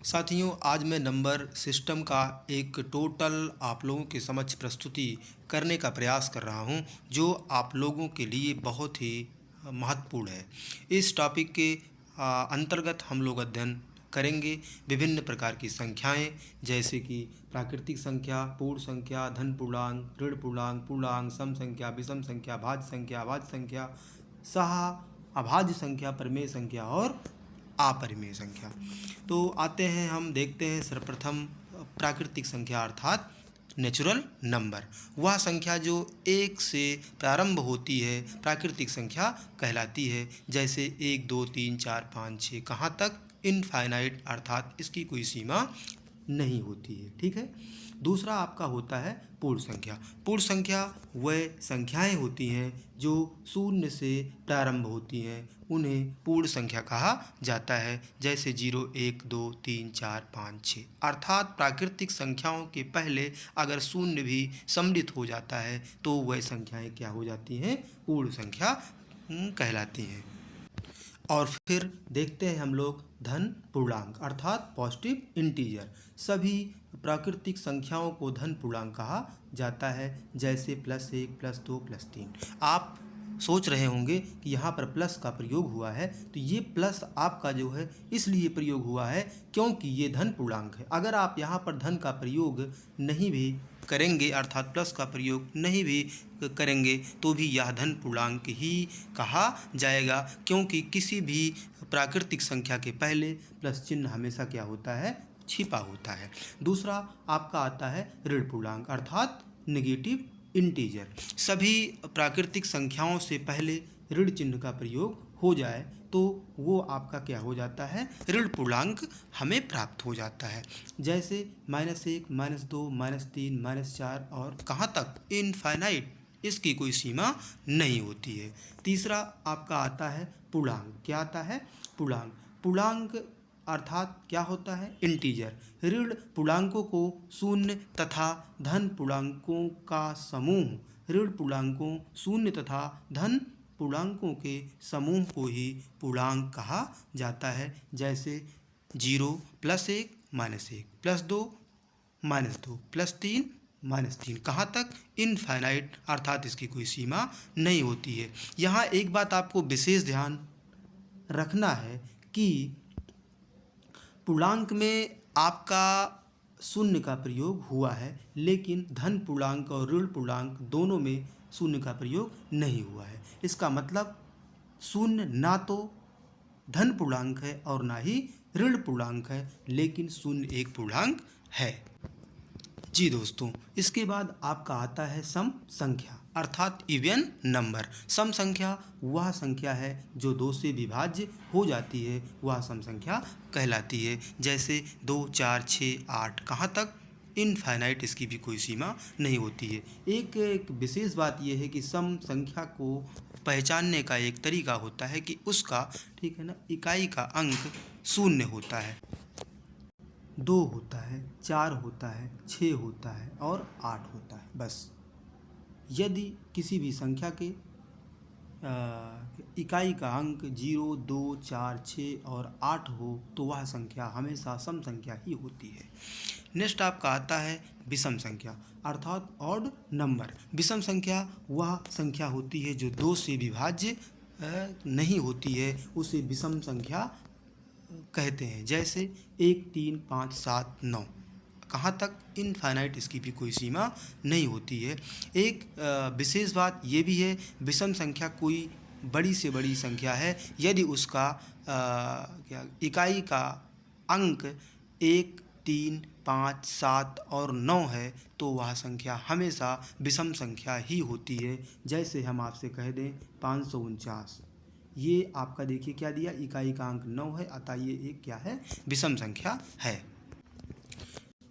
साथियों, आज मैं नंबर सिस्टम का एक टोटल आप लोगों के समक्ष प्रस्तुति करने का प्रयास कर रहा हूं, जो आप लोगों के लिए बहुत ही महत्वपूर्ण है। इस टॉपिक के अंतर्गत हम लोग अध्ययन करेंगे विभिन्न प्रकार की संख्याएं, जैसे कि प्राकृतिक संख्या, पूर्ण संख्या, धन पूर्णांक, ऋण पूर्णांक, पूर्णांक, सम संख्या, विषम संख्या, भाज्य संख्या, सह अभाज्य संख्या, परिमेय संख्या और अपरिमेय संख्या। तो आते हैं, हम देखते हैं सर्वप्रथम प्राकृतिक संख्या अर्थात नेचुरल नंबर। वह संख्या जो एक से प्रारंभ होती है प्राकृतिक संख्या कहलाती है। जैसे 1, 2, 3, 4, 5, 6 कहाँ तक, इनफाइनाइट, अर्थात इसकी कोई सीमा नहीं होती है। ठीक है। दूसरा आपका होता है पूर्ण संख्या। पूर्ण संख्या वह संख्याएं होती हैं जो शून्य से प्रारंभ होती हैं, उन्हें पूर्ण संख्या कहा जाता है। जैसे 0, 1, 2, 3, 4, 5, 6, अर्थात प्राकृतिक संख्याओं के पहले अगर शून्य भी सम्मिलित हो जाता है तो वह संख्याएं क्या हो जाती हैं, पूर्ण संख्या कहलाती हैं। और फिर देखते हैं हम लोग धन पूर्णांक अर्थात पॉजिटिव इंटीजर। सभी प्राकृतिक संख्याओं को धन पूर्णांक कहा जाता है। जैसे +1, +2, +3। आप सोच रहे होंगे कि यहाँ पर प्लस का प्रयोग हुआ है, तो ये प्लस आपका जो है इसलिए प्रयोग हुआ है क्योंकि ये धन पूर्णांक है। अगर आप यहाँ पर धन का प्रयोग नहीं भी करेंगे अर्थात प्लस का प्रयोग नहीं भी करेंगे तो भी यह धन पूर्णांक ही कहा जाएगा, क्योंकि किसी भी प्राकृतिक संख्या के पहले प्लस चिन्ह हमेशा क्या होता है, छिपा होता है। दूसरा आपका आता है ऋण पूर्णांक अर्थात नेगेटिव इंटीजर। सभी प्राकृतिक संख्याओं से पहले ऋण चिन्ह का प्रयोग हो जाए तो वो आपका क्या हो जाता है, ऋण पूर्णांक हमें प्राप्त हो जाता है। जैसे -1, -2, -3, -4 और कहाँ तक, इनफाइनाइट, इसकी कोई सीमा नहीं होती है। तीसरा आपका आता है पूर्णांक। क्या आता है, पूर्णांक। पूर्णांक अर्थात क्या होता है, इंटीजर। ऋण पूर्णांकों को शून्य तथा धन पूर्णांकों का समूह, ऋण पूर्णांकों शून्य तथा धन पूर्णांकों के समूह को ही पूर्णांक कहा जाता है। जैसे 0, +1, -1, +2, -2, +3, -3, कहाँ तक, इनफाइनाइट, अर्थात इसकी कोई सीमा नहीं होती है। यहाँ एक बात आपको विशेष ध्यान रखना है कि पूर्णांक में आपका शून्य का प्रयोग हुआ है, लेकिन धन पूर्णांक और ऋण पूर्णांक दोनों में शून्य का प्रयोग नहीं हुआ है। इसका मतलब शून्य ना तो धन पूर्णांक है और ना ही ऋण पूर्णांक है, लेकिन शून्य एक पूर्णांक है। जी दोस्तों, इसके बाद आपका आता है सम संख्या अर्थात इवन नंबर। सम संख्या वह संख्या है जो 2 से विभाज्य हो जाती है, वह सम संख्या कहलाती है। जैसे 2, 4, 6, 8, कहाँ तक, इनफाइनाइट, इसकी भी कोई सीमा नहीं होती है। एक विशेष बात यह है कि सम संख्या को पहचानने का एक तरीका होता है कि उसका, ठीक है ना, इकाई का अंक शून्य होता है, 2 होता है, 4 होता है, 6 होता है और 8 होता है, बस। यदि किसी भी संख्या के इकाई का अंक 0, 2, 4, 6 और 8 हो तो वह संख्या हमेशा सम संख्या ही होती है। नेक्स्ट आपका आता है विषम संख्या अर्थात ऑड नंबर। विषम संख्या वह संख्या होती है जो 2 से विभाज्य नहीं होती है, उसे विषम संख्या कहते हैं। जैसे 1, 3, 5, 7, 9, कहाँ तक, इनफाइनाइट, इसकी भी कोई सीमा नहीं होती है। एक विशेष बात ये भी है, विषम संख्या कोई बड़ी से बड़ी संख्या है यदि उसका क्या इकाई का अंक 1, 3, 5, 7 और 9 है तो वह संख्या हमेशा विषम संख्या ही होती है। जैसे हम आपसे कह दें 549, ये आपका देखिए क्या दिया, इकाई का अंक 9 है, अतः ये एक क्या है, विषम संख्या है।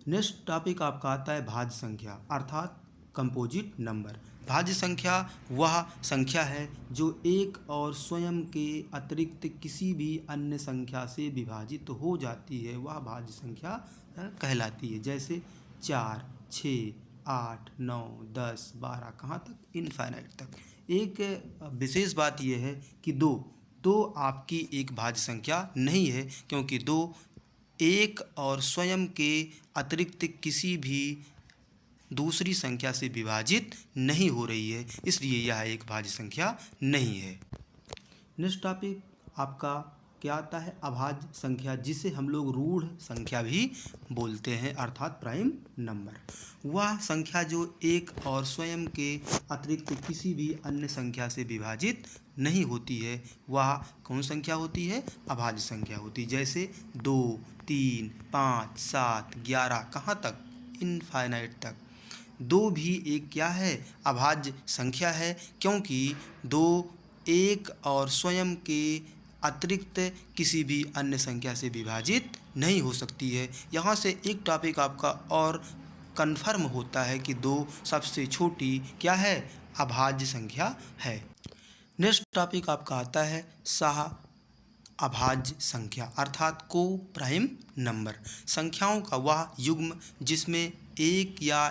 नेक्स्ट टॉपिक आपका आता है भाज्य संख्या अर्थात कंपोजिट नंबर। भाज्य संख्या वह संख्या है जो एक और स्वयं के अतिरिक्त किसी भी अन्य संख्या से विभाजित हो जाती है, वह भाज्य संख्या कहलाती है। जैसे 4, 6, 8, 9, 10, 12, कहाँ तक, इनफाइनाइट तक। एक विशेष बात यह है कि 2 आपकी एक भाज्य संख्या नहीं है, क्योंकि 2 एक और स्वयं के अतिरिक्त किसी भी दूसरी संख्या से विभाजित नहीं हो रही है, इसलिए यह एक भाज्य संख्या नहीं है। नेक्स्ट टॉपिक आपका क्या आता है? अभाज्य संख्या, जिसे हम लोग रूढ़ संख्या भी बोलते हैं, अर्थात प्राइम नंबर। वह संख्या जो एक और स्वयं के अतिरिक्त किसी भी अन्य संख्या से विभाजित नहीं होती है, वह कौन संख्या होती है? अभाज्य संख्या होती है। जैसे 2, 3, 5, 7, 11, कहाँ तक? इनफाइनाइट तक। 2 भी एक क्या है? अभाज्य संख्या है, क्योंकि 2 एक और स्वयं के अतिरिक्त किसी भी अन्य संख्या से विभाजित नहीं हो सकती है। यहाँ से एक टॉपिक आपका और कन्फर्म होता है कि 2 सबसे छोटी क्या है? अभाज्य संख्या है। नेक्स्ट टॉपिक आपका आता है सह अभाज्य संख्या, अर्थात को प्राइम नंबर। संख्याओं का वह युग्म जिसमें एक या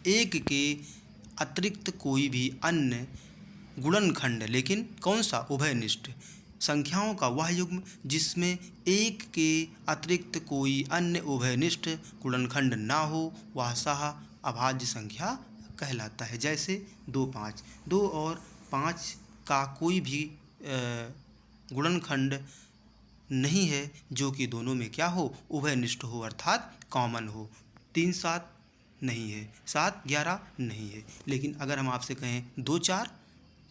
एक के अतिरिक्त कोई भी अन्य गुणनखंड, लेकिन कौन सा? उभयनिष्ठ। संख्याओं का वह युग्म जिसमें एक के अतिरिक्त कोई अन्य उभयनिष्ठ गुणनखंड ना हो, वह सह अभाज्य संख्या कहलाता है। जैसे 2, 5। 2 और 5 का कोई भी गुणनखंड नहीं है जो कि दोनों में क्या हो? उभयनिष्ठ हो, अर्थात कॉमन हो। 3, 7 नहीं है, 7, 11 नहीं है। लेकिन अगर हम आपसे कहें 2, 4,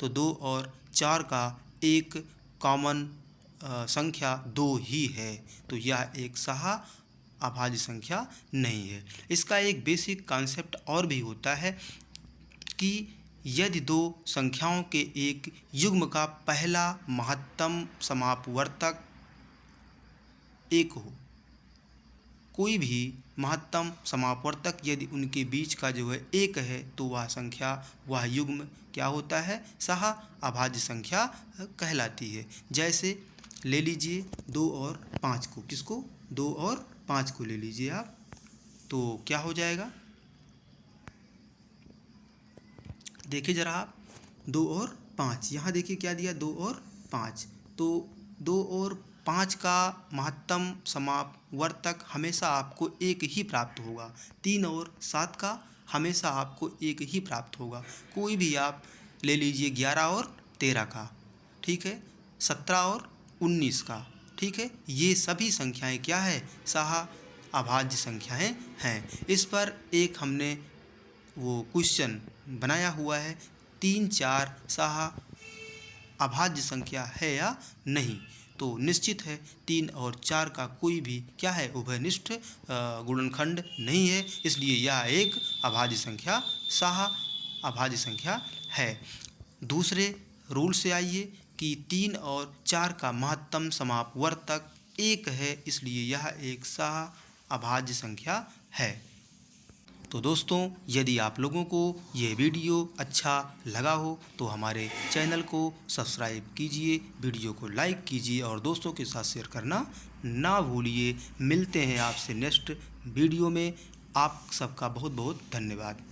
तो 2 और 4 का एक कॉमन संख्या 2 ही है, तो यह एक सह अभाज्य संख्या नहीं है। इसका एक बेसिक कॉन्सेप्ट और भी होता है कि यदि 2 संख्याओं के एक युग्म का पहला महत्तम समापवर्तक 1 हो, कोई भी महत्तम समापवर्तक यदि उनके बीच का जो है 1 है, तो वह संख्या, वह युग्म क्या होता है? सह अभाज्य संख्या कहलाती है। जैसे ले लीजिए 2 और 5 को। किसको? 2 और 5 को ले लीजिए आप, तो क्या हो जाएगा? देखिए ज़रा आप, 2 और 5, यहाँ देखिए क्या दिया? 2 और 5। तो 2 और 5 का महत्तम समापवर्तक हमेशा आपको 1 ही प्राप्त होगा। 3 और 7 का हमेशा आपको 1 ही प्राप्त होगा। कोई भी आप ले लीजिए 11 और 13 का, ठीक है, 17 और 19 का, ठीक है। ये सभी संख्याएं क्या है? सह अभाज्य संख्याएं हैं। इस पर एक हमने वो क्वेश्चन बनाया हुआ है, 3, 4 सह अभाज्य संख्या है या नहीं? तो निश्चित है 3 और 4 का कोई भी क्या है? उभयनिष्ठ गुणनखंड नहीं है, इसलिए यह एक अभाज्य संख्या, सह अभाज्य संख्या है। दूसरे रूल से आइए कि 3 और 4 का महत्तम समापवर्तक 1 है, इसलिए यह एक सह अभाज्य संख्या है। तो दोस्तों, यदि आप लोगों को ये वीडियो अच्छा लगा हो तो हमारे चैनल को सब्सक्राइब कीजिए, वीडियो को लाइक कीजिए और दोस्तों के साथ शेयर करना ना भूलिए। मिलते हैं आपसे नेक्स्ट वीडियो में। आप सबका बहुत बहुत धन्यवाद।